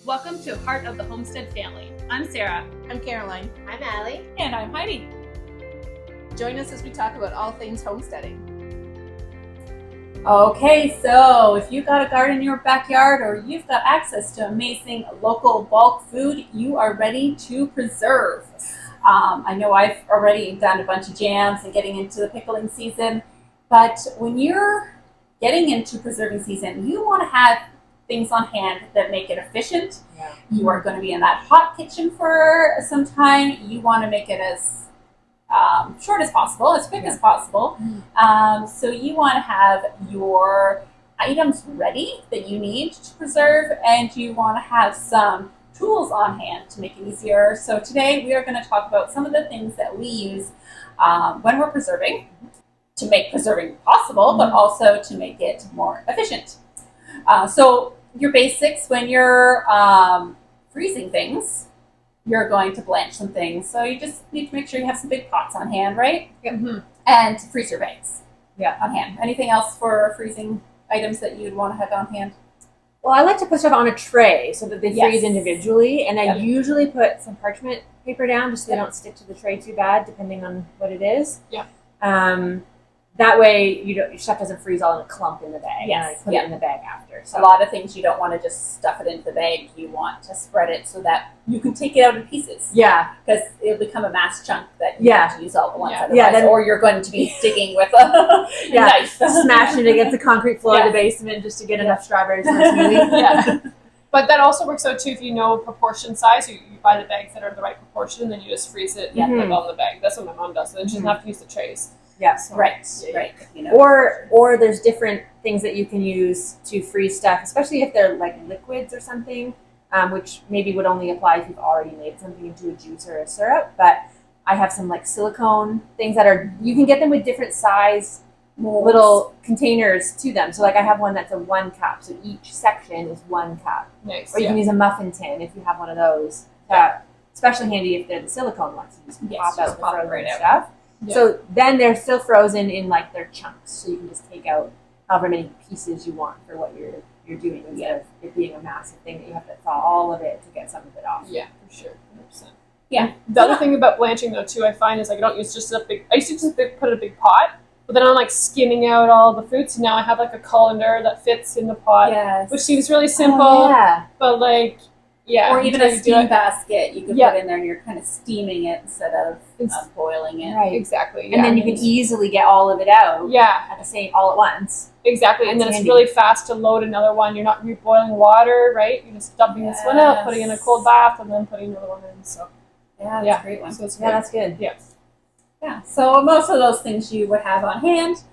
Welcome to a part of the Homestead Family. I'm Sarah. I'm Caroline. I'm Allie. And I'm Heidi. Join us as we talk about all things homesteading. Okay, so if you've got a garden in your backyard or you've got access to amazing local bulk food, you are ready to preserve. I know I've already done a bunch of jams and getting into the pickling season, but when you're getting into preserving season, you want to have things on hand that make it efficient. Yeah. You are going to be in that hot kitchen for some time. You want to make it as short as possible, as quick as possible. So you want to have your items ready that you need to preserve, and you want to have some tools on hand to make it easier. So today we are going to talk about some of the things that we use when we're preserving to make preserving possible, but also to make it more efficient. So your basics when you're freezing things, you're going to blanch some things. So you just need to make sure you have some big pots on hand, right? Mm-hmm. And freezer bags Yeah. on hand. Anything else for freezing items that you'd want to have on hand? Well, I like to put stuff on a tray so that they Yes. freeze individually, and I Yep. usually put some parchment paper down just so they don't stick to the tray too bad, depending on what it is. Yeah. That way, your stuff doesn't freeze all in a clump in the bag. Yes. And I put Yeah. it in the bag after. So A lot of things you don't want to just stuff it into the bag. You want to spread it so that you can take it out in pieces, yeah, because it'll become a mass chunk that you Yeah. have to use all at once. Yeah. Otherwise, Yeah, then- or you're going to be digging with a Yeah. knife. smashing it against the concrete floor of Yes. the basement just to get enough strawberries for a smoothie. Yeah. But that also works out too if you know proportion size. You buy the bags that are the right proportion, and then you just freeze it like Mhm. on the bag. That's what my mom does. So then she doesn't have to use the trays. Yes. Right, Yeah. right. You know. Or there's different things that you can use to freeze stuff, especially if they're like liquids or something, which maybe would only apply if you've already made something into a juice or a syrup. But I have some like silicone things that are, you can get them with different size little containers to them. So like I have one that's a 1 cup, so each section is 1 cup. Nice. Or you can use a muffin tin if you have one of those. Especially handy if they're the silicone ones. You just Yes, pop just out the pop it frozen right out. stuff. Yeah. So then they're still frozen in like their chunks. So you can just take out however many pieces you want for what you're doing instead of it being a massive thing that you have to thaw all of it to get some of it off. Yeah, for sure, 100%. Yeah. The other thing about blanching though too, I find is like I don't use just a big. I used to just put in a big pot, but then I'm like skimming out all the food. So now I have like a colander that fits in the pot, Yes. which seems really simple, Oh, yeah. but like yeah, Or even until a you do steam it. basket you could Yeah. put in there, and you're kind of steaming it instead of boiling it. Right. Exactly, yeah. And then you can easily get all of it out Yeah, at the same all at once. exactly. And then That's it's handy. really fast to load another one. You're not reboiling water, right? You're just dumping this one out, putting in a cold bath, and then putting another one in. So Yeah, that's yeah, a great one. so it's Yeah, great. that's good. Yeah. Yeah, so most of those things you would have on hand.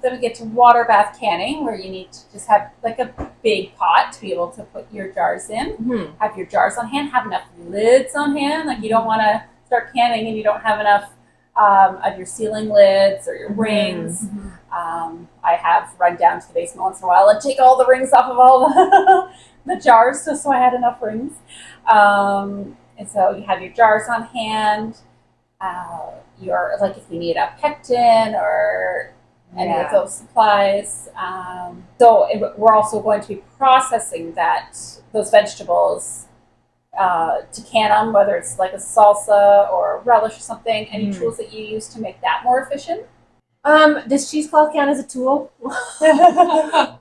Then we get to water bath canning, where you need to just have like a big pot to be able to put your jars in. Mm-hmm. Have your jars on hand, have enough lids on hand. Like you don't want to start canning and you don't have enough of your ceiling lids or your rings. I have run down to the basement once in a while and take all the rings off of all the jars just so I had enough rings. And so you have your jars on hand. Your, like if you need a pectin or any of those supplies. We're also going to be processing those vegetables to can them, whether it's like a salsa or a relish or something. Any tools that you use to make that more efficient? Does cheesecloth count as a tool?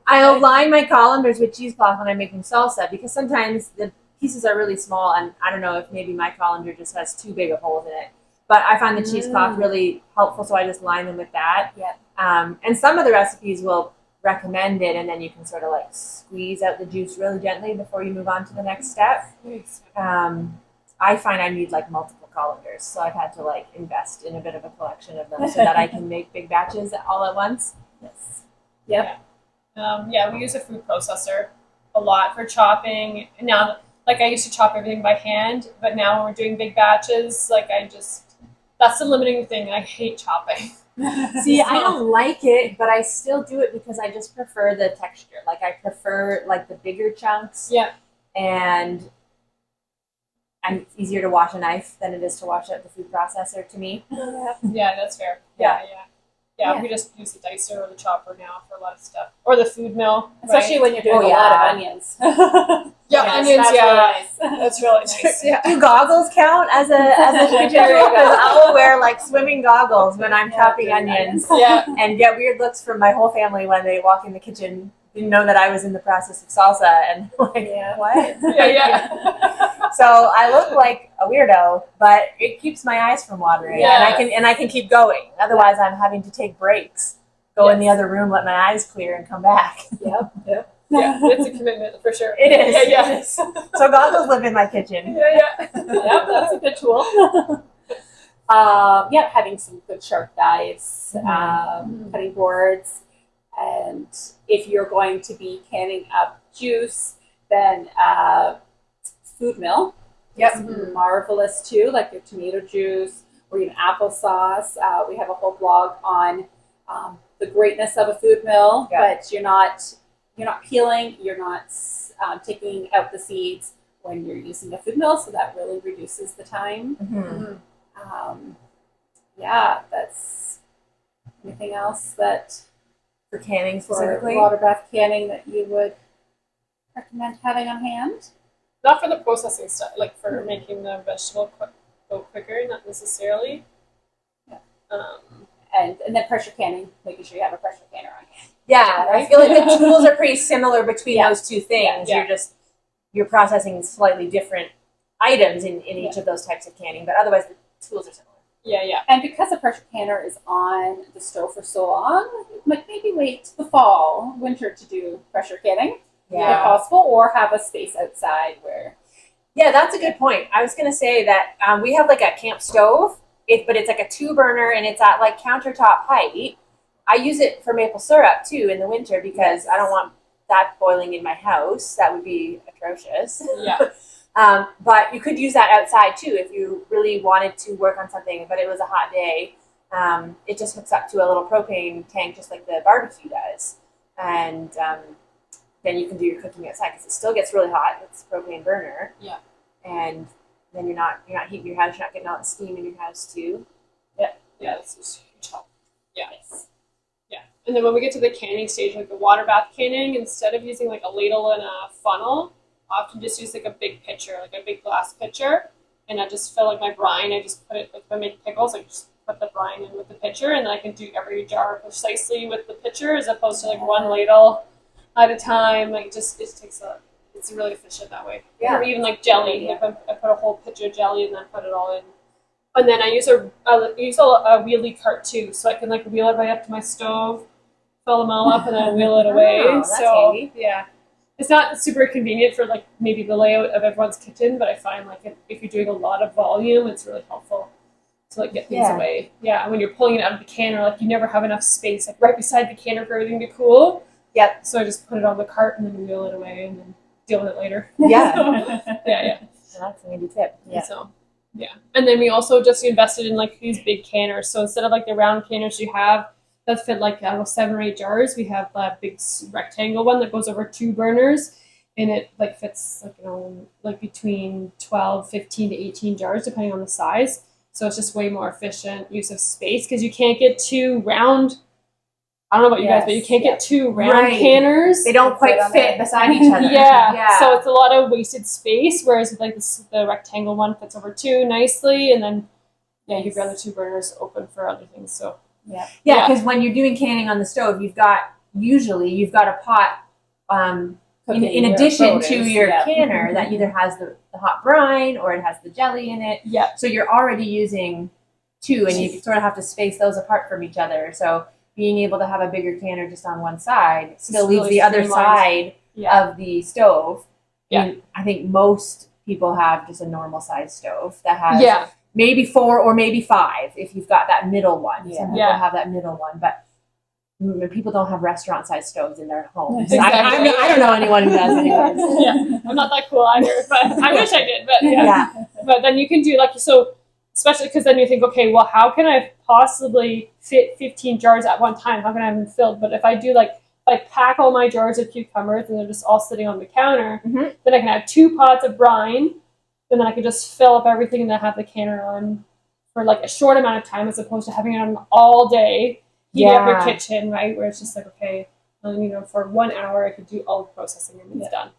I'll line my colanders with cheesecloth when I'm making salsa because sometimes the pieces are really small, and I don't know if maybe my colander just has too big of holes in it. But I find the cheesecloth really helpful, so I just line them with that. Yeah. And some of the recipes will recommend it, and then you can sort of like squeeze out the juice really gently before you move on to the next step. I find I need like multiple colanders, so I've had to like invest in a bit of a collection of them so that I can make big batches all at once. Yes. Yep. Yeah, we use a food processor a lot for chopping. Now, like I used to chop everything by hand, but now when we're doing big batches, like that's the limiting thing. I hate chopping. See, I don't like it, but I still do it because I just prefer the texture. Like I prefer like the bigger chunks. Yeah. And it's easier to wash a knife than it is to wash out the food processor to me. Yeah, that's fair. Yeah. Yeah, we just use the dicer or the chopper now for a lot of stuff, or the food mill, Especially right? when you're doing Oh, a lot of yeah. onions. Onions. That's Yeah, really nice. that's really nice. Yeah. Do goggles count as a kitchen There you tool? go. Because I will wear like swimming goggles when I'm chopping doing onions, Yeah. and get weird looks from my whole family when they walk in the kitchen. Didn't know that I was in the process of salsa, and like, Yeah. what? Yeah. So I look like a weirdo, but it keeps my eyes from watering, Yeah. and I can keep going. Otherwise, I'm having to take breaks, go in the Yes. other room, let my eyes clear, and come back. Yep. Yeah, it's a commitment for sure. It is. Yeah. It is. So goggles live in my kitchen. Yeah. Yep, that's a good tool. Having some good sharp knives, cutting boards, and if you're going to be canning up juice, then food mill Yep. is marvelous too, like your tomato juice or even applesauce. We have a whole blog on the greatness of a food mill, but you're not peeling, you're not taking out the seeds when you're using a food mill, so that really reduces the time. That's anything else that For canning for specifically? water bath canning that you would recommend having on hand? Not for the processing stuff, like for making the vegetable go quicker, not necessarily. Yeah. And And then pressure canning, making sure you have a pressure canner on hand. Yeah, I feel like the tools are pretty similar between those two things. Yeah. You're processing slightly different items in each of those types of canning, but otherwise the tools are similar. yeah. And because a pressure canner is on the stove for so long, like maybe wait the fall, winter to do pressure canning if possible, or have a space outside where. Yeah, that's a good point. I was going to say that we have like a camp stove, but it's like a 2-burner and it's at like countertop height. I use it for maple syrup too in the winter because I don't want that boiling in my house. That would be atrocious. Yeah. But you could use that outside too if you really wanted to work on something, but it was a hot day. It just hooks up to a little propane tank just like the barbecue does. And then you can do your cooking outside because it still gets really hot. It's a propane burner. Yeah. And then you're not heating your house, you're not getting all the steam in your house too. Yeah, this is huge help. Yeah. Yeah. And then when we get to the canning stage, like the water bath canning, instead of using like a ladle and a funnel, I often just use like a big pitcher, like a big glass pitcher, and I just fill like my brine. I just put it, like if I make pickles, I just put the brine in with the pitcher, and then I can do every jar precisely with the pitcher as opposed to like one ladle at a time. Like just it's really efficient that way. Yeah. Or even like jelly, if I put a whole pitcher of jelly and then put it all in. And then I use a wheelie cart too, so I can like wheel it right up to my stove, fill them all up, and then wheel it away. Oh, that's so handy. yeah, it's not super convenient for like maybe the layout of everyone's kitchen, but I find like if you're doing a lot of volume, it's really helpful to like get things away. Yeah, when you're pulling it out of the canner, like you never have enough space like right beside the canner for everything to cool. Yep. So I just put it on the cart and then wheel it away and then deal with it later. Yeah. Yeah. So that's a handy tip. Yeah. So, yeah. And then we also just invested in like these big canners. So instead of like the round canners you have that fit like, I don't know, 7 or 8 jars, we have that big rectangle one that goes over 2 burners. And it like fits like, like between 12, 15 to 18 jars, depending on the size. So it's just way more efficient use of space because you can't get 2 round. I don't know about you guys, but you can't get 2 round canners. They don't quite fit beside each other. Yeah. So it's a lot of wasted space, whereas with like the rectangle one fits over 2 nicely, and then you've got the 2 burners open for other things. So Yeah, because when you're doing canning on the stove, you've got a pot in addition to your canner that either has the hot brine or it has the jelly in it. Yeah. So you're already using 2, and you sort of have to space those apart from each other. So being able to have a bigger canner just on one side still leaves the other side of the stove. I think most people have just a normal size stove that has maybe 4 or maybe 5 if you've got that middle one. Some people have that middle one, but people don't have restaurant-sized stoves in their homes. Exactly. I don't know anyone who does anyways. Yeah, I'm not that cool either, but I wish I did. But But then you can do especially because then you think, okay, well, how can I possibly fit 15 jars at one time? How can I have them filled? But if I do if I pack all my jars of cucumbers and they're just all sitting on the counter, then I can have 2 pots of brine, and then I can just fill up everything and then have the canner on for like a short amount of time as opposed to having it on all day. heat up your kitchen, right? Where it's just like, okay, for 1 hour I could do all the processing and it's done.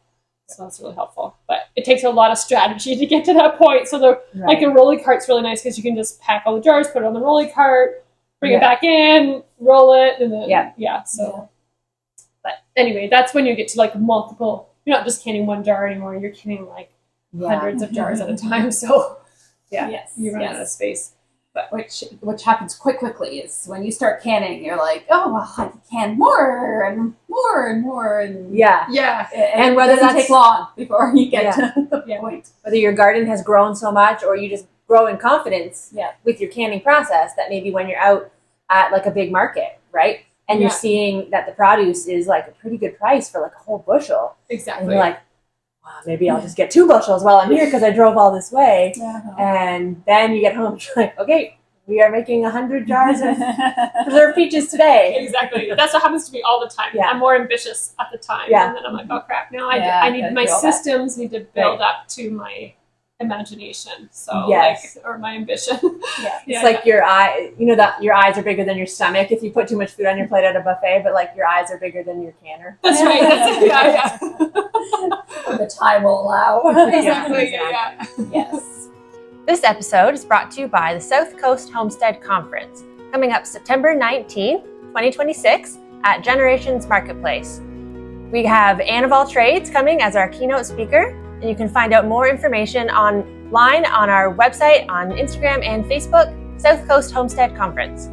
So that's really helpful. But it takes a lot of strategy to get to that point. So like the rolly cart's really nice because you can just pack all the jars, put it on the rolly cart, bring it back in, roll it, and then But anyway, that's when you get to like multiple. You're not just canning one jar anymore. You're canning like hundreds of jars at a time. So you run out of space. But which happens quickly is when you start canning, you're like, oh, well, I can can more and more and more. And and whether it doesn't take long before you get to the point. Whether your garden has grown so much or you just grow in confidence with your canning process that maybe when you're out at like a big market, right? And you're seeing that the produce is like a pretty good price for like a whole bushel. Exactly. And you're like, wow, maybe I'll just get 2 bushels while I'm here because I drove all this way. And then you get home and you're like, okay, we are making 100 jars of preserved peaches today. Exactly. That's what happens to me all the time. I'm more ambitious at the time. And then I'm like, oh crap, now I need my systems need to build up to my imagination. So or my ambition. It's like your eye, that your eyes are bigger than your stomach if you put too much food on your plate at a buffet, but like your eyes are bigger than your canner. That's right. That's The time will allow. Exactly. Yes. This episode is brought to you by the South Coast Homestead Conference, coming up September 19th, 2026 at Generations Marketplace. We have Anne of All Trades coming as our keynote speaker, and you can find out more information online on our website, on Instagram and Facebook, South Coast Homestead Conference.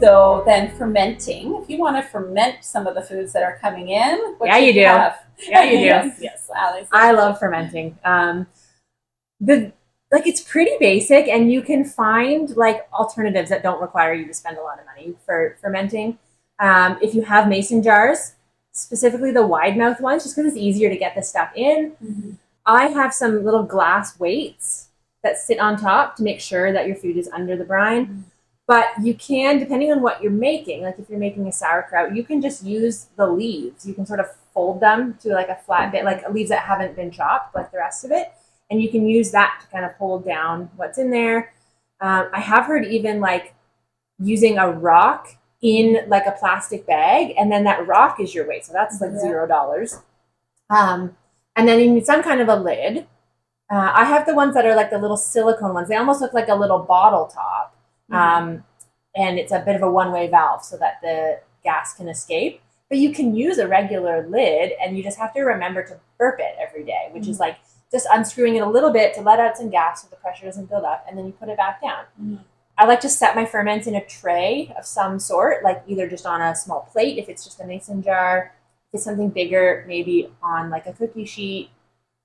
So then fermenting, if you want to ferment some of the foods that are coming in, what you do. Have? Yeah, you do. Yes, Alice. I love fermenting. It's pretty basic, and you can find like alternatives that don't require you to spend a lot of money for fermenting. If you have mason jars, specifically the wide mouth ones, just because it's easier to get the stuff in. I have some little glass weights that sit on top to make sure that your food is under the brine. But you can, depending on what you're making, like if you're making a sauerkraut, you can just use the leaves. You can sort of fold them to like a flat bit, like leaves that haven't been chopped, like the rest of it. And you can use that to kind of hold down what's in there. I have heard even like using a rock in like a plastic bag, and then that rock is your weight. So that's like $0. And then you need some kind of a lid. I have the ones that are like the little silicone ones. They almost look like a little bottle top. And it's a bit of a one-way valve so that the gas can escape. But you can use a regular lid, and you just have to remember to burp it every day, which is like just unscrewing it a little bit to let out some gas so the pressure doesn't build up, and then you put it back down. I like to set my ferments in a tray of some sort, like either just on a small plate if it's just a mason jar, if it's something bigger, maybe on like a cookie sheet,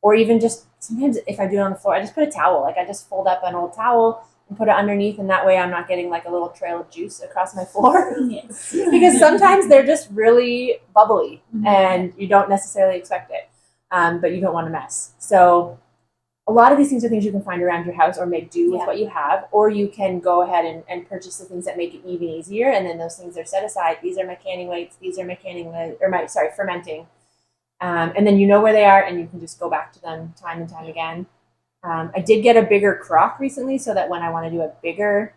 or even just sometimes if I do it on the floor, I just put a towel. Like I just fold up an old towel and put it underneath, and that way I'm not getting like a little trail of juice across my floor. Because sometimes they're just really bubbly and you don't necessarily expect it. But you don't want to mess. So a lot of these things are things you can find around your house or make do with what you have, or you can go ahead and purchase the things that make it even easier, and then those things are set aside. These are my canning weights, these are my fermenting. And then you know where they are, and you can just go back to them time and time again. I did get a bigger crock recently so that when I want to do a bigger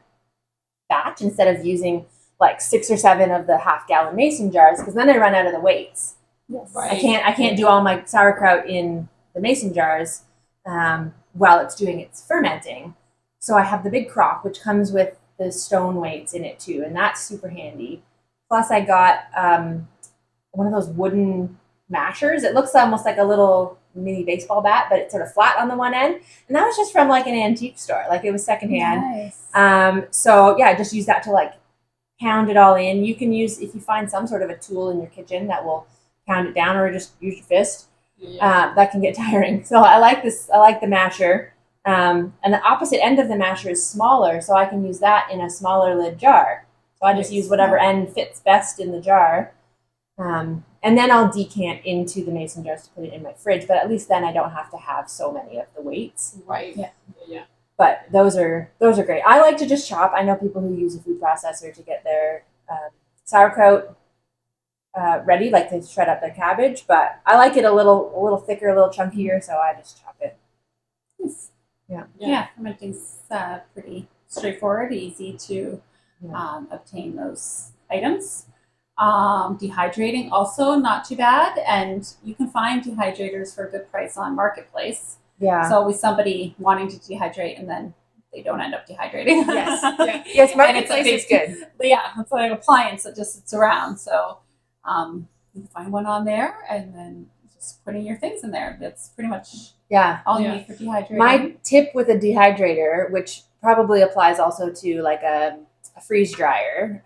batch, instead of using like 6 or 7 of the half-gallon mason jars, because then I run out of the weights. Right. I can't do all my sauerkraut in the mason jars while it's doing its fermenting. So I have the big crock, which comes with the stone weights in it too, and that's super handy. Plus I got one of those wooden mashers. It looks almost like a little mini baseball bat, but it's sort of flat on the one end. And that was just from like an antique store. Like it was secondhand. Nice. So yeah, I just use that to like pound it all in. You can use, if you find some sort of a tool in your kitchen that will pound it down, or just use your fist. That can get tiring. So I like this. I like the masher. And the opposite end of the masher is smaller, so I can use that in a smaller lid jar. So I just use whatever end fits best in the jar. And then I'll decant into the mason jars to put it in my fridge. But at least then I don't have to have so many of the weights. Right. Yeah. But those are great. I like to just chop. I know people who use a food processor to get their sauerkraut ready, like they shred up their cabbage, but I like it a little thicker, a little chunkier, so I just chop it. Yeah, fermenting's pretty straightforward, easy to obtain those items. Dehydrating also not too bad, and you can find dehydrators for a good price on Marketplace. Yeah. So with somebody wanting to dehydrate and then they don't end up dehydrating. Yes. Yeah. Yes, Marketplace is big, good. But yeah, it's like an appliance that just sits around. So you can find one on there and then just putting your things in there. That's pretty much Yeah. all you Yeah. need for dehydrating. My tip with a dehydrator, which probably applies also to like a freeze dryer,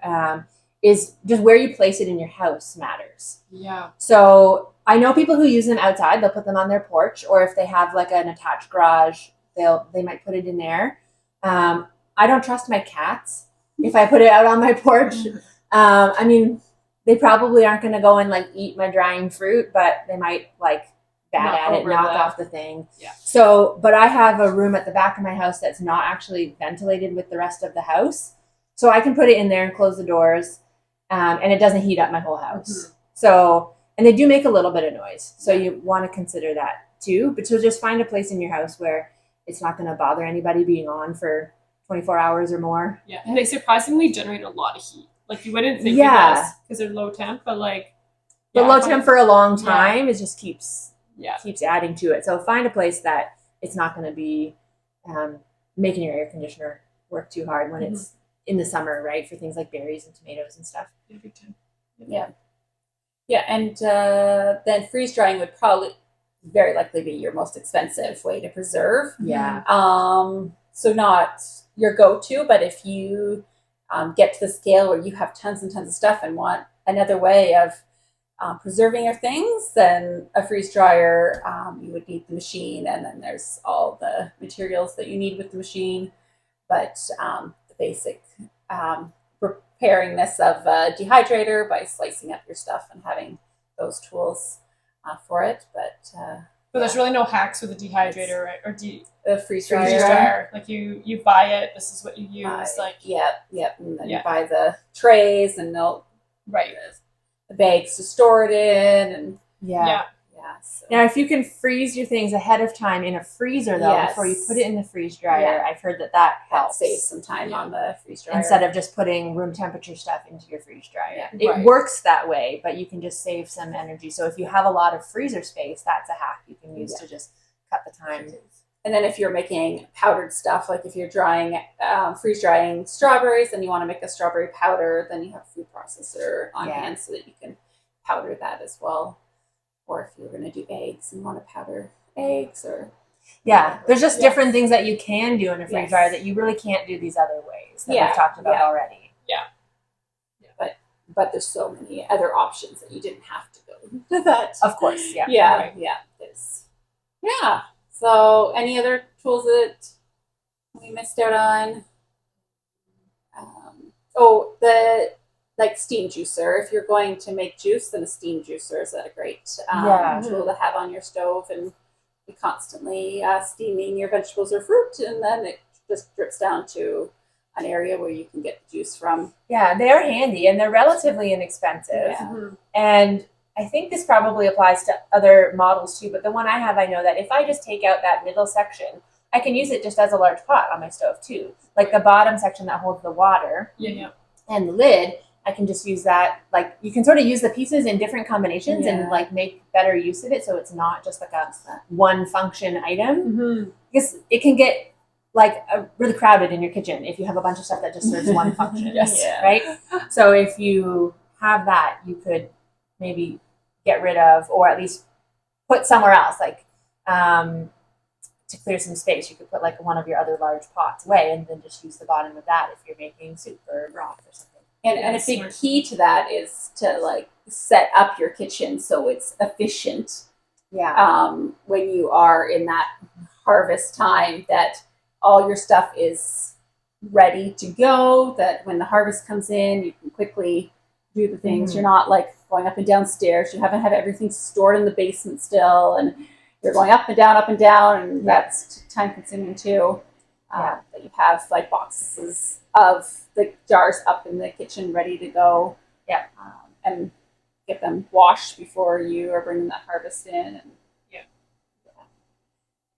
is just where you place it in your house matters. Yeah. So I know people who use them outside. They'll put them on their porch, or if they have like an attached garage, they might put it in there. I don't trust my cats if I put it out on my porch. I mean, they probably aren't going to go and like eat my drying fruit, but they might like knock off the thing. Yeah. So, but I have a room at the back of my house that's not actually ventilated with the rest of the house. So I can put it in there and close the doors, and it doesn't heat up my whole house. Mm-hmm. So, and they do make a little bit of noise. So you want to consider that too. But so just find a place in your house where it's not going to bother anybody being on for 24 hours or more. Yeah. And they surprisingly generate a lot of heat. Like you wouldn't think Yeah. of this because they're low temp, but like. But yeah, low temp for a long time, it just keeps adding to it. So find a place that it's not going to be making your air conditioner work too hard when it's in the summer, right? For things like berries and tomatoes and stuff. Yeah, big time. Yeah. Yeah, and then freeze drying would probably very likely be your most expensive way to preserve. Yeah. So not your go-to, but if you get to the scale where you have tons and tons of stuff and want another way of preserving your things, then a freeze dryer, you would need the machine, and then there's all the materials that you need with the machine. But the basic preparingness of a dehydrator by slicing up your stuff and having those tools for it. But there's really no hacks with a dehydrator, right? Or the freeze freeze dryer. dryer. Like you buy it. This is what you use. Yep. And then you buy the trays and the bags to store it in, and Yeah. So. Now, if you can freeze your things ahead of time in a freezer, though, before you put it in the freeze dryer, I've heard that helps. Saves some time on the freeze dryer. Instead of just putting room temperature stuff into your freeze dryer. Yeah. It works that way, but you can just save some energy. So if you have a lot of freezer space, that's a hack you can use to just cut the time. And then if you're making powdered stuff, like if you're freeze drying strawberries and you want to make a strawberry powder, then you have a food processor on hand so that you can powder that as well. Or if you're going to do eggs and want to powder eggs, or there's just different things that you can do in a freeze dryer that you really can't do these other ways that we've talked about already. But there's so many other options that you didn't have to go to that. Of course, So any other tools that we missed out on? The steam juicer. If you're going to make juice, then a steam juicer is a great tool to have on your stove, and be constantly steaming your vegetables or fruit, and then it just drips down to an area where you can get the juice from. Yeah, they're handy and they're relatively inexpensive. Yeah. And I think this probably applies to other models too, but the one I have, I know that if I just take out that middle section, I can use it just as a large pot on my stove too. Like the bottom section that holds the water and the lid, I can just use that. Like you can sort of use the pieces in different combinations and like make better use of it, so it's not just like a one function item. Because it can get like really crowded in your kitchen if you have a bunch of stuff that just serves one function. Right? So if you have that, you could maybe get rid of, or at least put somewhere else, like to clear some space. You could put like one of your other large pots away and then just use the bottom of that if you're making soup or broth or something. And a big key to that is to like set up your kitchen so it's efficient. When you are in that harvest time, that all your stuff is ready to go, that when the harvest comes in, you can quickly do the things. You're not like going up and down stairs. You haven't had everything stored in the basement still, and you're going up and down, and that's time consuming too. That you have like boxes of the jars up in the kitchen ready to go. And get them washed before you are bringing that harvest in. And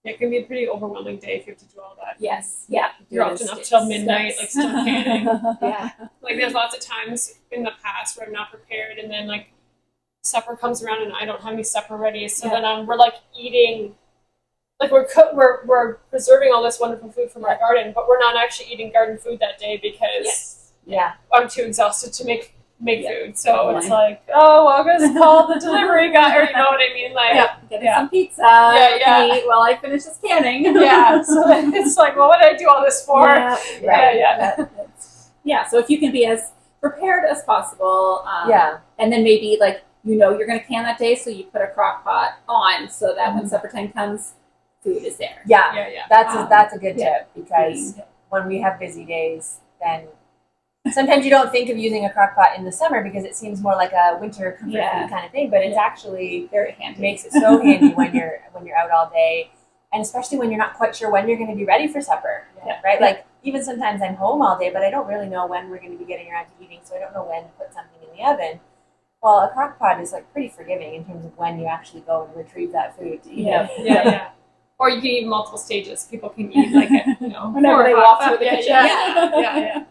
It can be a pretty overwhelming day if you have to do all that. Yes. Yeah. You're often up till midnight, like still canning. Yeah. Like there's lots of times in the past where I'm not prepared, and then like supper comes around and I don't have any supper ready. So then we're like eating, like we're preserving all this wonderful food from our garden, but we're not actually eating garden food that day because I'm too exhausted to make food. So it's like, oh, well, I'm gonna call the delivery guy, or you know what I mean? Like, Get some pizza. Eat while I finish this canning. So then it's like, well, what did I do all this for? So if you can be as prepared as possible, and then maybe like you're going to can that day, so you put a crock pot on so that when supper time comes, food is there. That's a good tip, because when we have busy days, then sometimes you don't think of using a crock pot in the summer because it seems more like a winter comfort food kind of thing, but it's actually very handy. Makes it so handy when you're out all day, and especially when you're not quite sure when you're going to be ready for supper, right? Like even sometimes I'm home all day, but I don't really know when we're going to be getting around to eating, so I don't know when to put something in the oven. Well, a crock pot is like pretty forgiving in terms of when you actually go and retrieve that food to eat. Or you can eat multiple stages. People can eat like it, whenever they walk through the kitchen.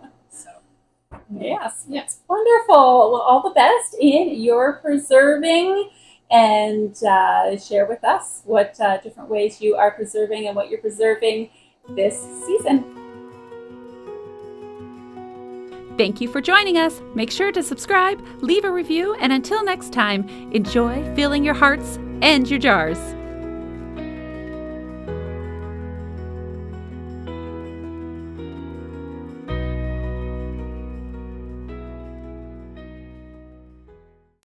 Yes, wonderful. Well, all the best in your preserving, and share with us what different ways you are preserving and what you're preserving this season. Thank you for joining us. Make sure to subscribe, leave a review, and until next time, enjoy filling your hearts and your jars.